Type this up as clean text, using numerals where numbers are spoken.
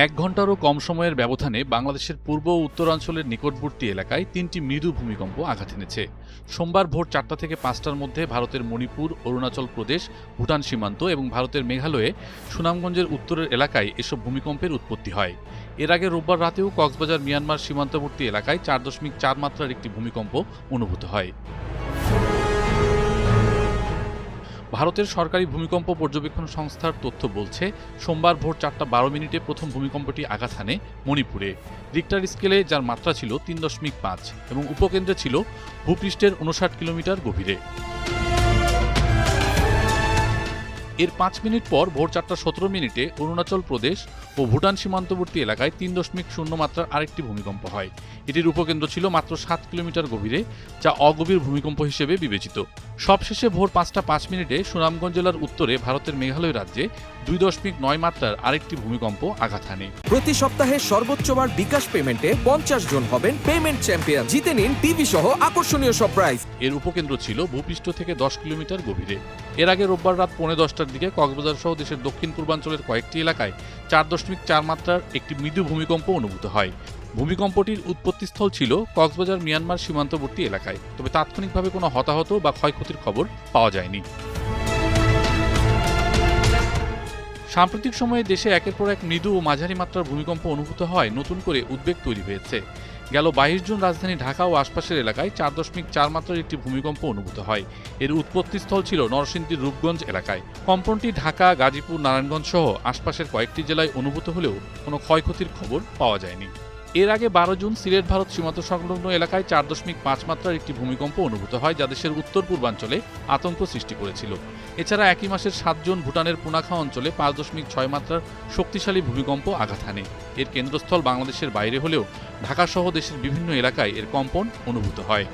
এক ঘন্টারও কম সময়ের ব্যবধানে বাংলাদেশের পূর্ব ও উত্তরাঞ্চলের নিকটবর্তী এলাকায় ৩টি মৃদু ভূমিকম্প আঘাত এনেছে। সোমবার ভোর ৪টা থেকে ৫টার মধ্যে ভারতের মণিপুর, অরুণাচল প্রদেশ, ভুটান সীমান্ত এবং ভারতের মেঘালয়ে সুনামগঞ্জের উত্তরের এলাকায় এসব ভূমিকম্পের উৎপত্তি হয়। এর আগে রোববার রাতেও কক্সবাজার মিয়ানমার সীমান্তবর্তী এলাকায় ৪.৪ মাত্রার একটি ভূমিকম্প অনুভূত হয়। ভারতের সরকারি ভূমিকম্প পর্যবেক্ষণ সংস্থার তথ্য বলছে, সোমবার ভোর ৪টা ১২ মিনিটে প্রথম ভূমিকম্পটি আঘাত হানে মণিপুরে। রিক্টার স্কেলে যার মাত্রা ছিল ৩.৫ এবং উপকেন্দ্রে ছিল ভূপৃষ্ঠের ৫৯ কিলোমিটার গভীরে। এর ৫ মিনিট পর ভোর ৪টা ১৭ মিনিটে অরুণাচল প্রদেশ ও ভুটান সীমান্তবর্তী এলাকায় ৩.০ মাত্রার আরেকটি ভূমিকম্প হয়। এটির উপকেন্দ্র ছিল মাত্র ৭ কিলোমিটার গভীরে, যা অগভীর ভূমিকম্প হিসেবে বিবেচিত। সবশেষে ভোর ৫টা ৫ মিনিটে সুনামগঞ্জ জেলার উত্তরে ভারতের মেঘালয় রাজ্যে ২.৯ মাত্রার আরেকটি ভূমিকম্প আঘাত হানে। প্রতি সপ্তাহে সর্বোচ্চবার বিকাশ পেমেন্টে ৫০ জন হবেন পেমেন্ট চ্যাম্পিয়ন। জিতে নিন টিভি সহ আকর্ষণীয় সব প্রাইজ। এর উপকেন্দ্র ছিল ভূপৃষ্ঠ থেকে ১০ কিলোমিটার গভীরে। এর আগে রোববার রাত ১৫:১০টার দিকে কক্সবাজার সহ দেশের দক্ষিণ পূর্বাঞ্চলের কয়েকটি এলাকায় ৪.৪ মাত্রার একটি মৃদু ভূমিকম্প অনুভূত হয়। ভূমিকম্পটির উৎপত্তিস্থল ছিল কক্সবাজার মিয়ানমার সীমান্তবর্তী এলাকায়, তবে তাৎক্ষণিকভাবে কোনো হতাহত বা ক্ষয়ক্ষতির খবর পাওয়া যায়নি। সাম্প্রতিক সময়ে দেশে একের পর এক মৃদু ও মাঝারি মাত্রার ভূমিকম্প অনুভূত হয় নতুন করে উদ্বেগ তৈরি হয়েছে। গেল ২২ জুন রাজধানী ঢাকা ও আশপাশের এলাকায় ৪.৪ মাত্রার একটি ভূমিকম্প অনুভূত হয়। এর উৎপত্তিস্থল ছিল নরসিংদীর রূপগঞ্জ এলাকায়। কম্পনটি ঢাকা, গাজীপুর, নারায়ণগঞ্জ সহ আশপাশের কয়েকটি জেলায় অনুভূত হলেও কোনো ক্ষয়ক্ষতির খবর পাওয়া যায়নি। এর আগে ১২ জুন সিলেট ভারত সীমান্ত সংলগ্ন এলাকায় ৪.৫ মাত্রার একটি ভূমিকম্প অনুভূত হয়, যা দেশের উত্তর পূর্বাঞ্চলে আতঙ্ক সৃষ্টি করেছিল। এছাড়া একই মাসের ৭ জুন ভুটানের পুনাখা অঞ্চলে ৫.৬ মাত্রার শক্তিশালী ভূমিকম্প আঘাত হানে। এর কেন্দ্রস্থল বাংলাদেশের বাইরে হলেও ঢাকাসহ দেশের বিভিন্ন এলাকায় এর কম্পন অনুভূত হয়।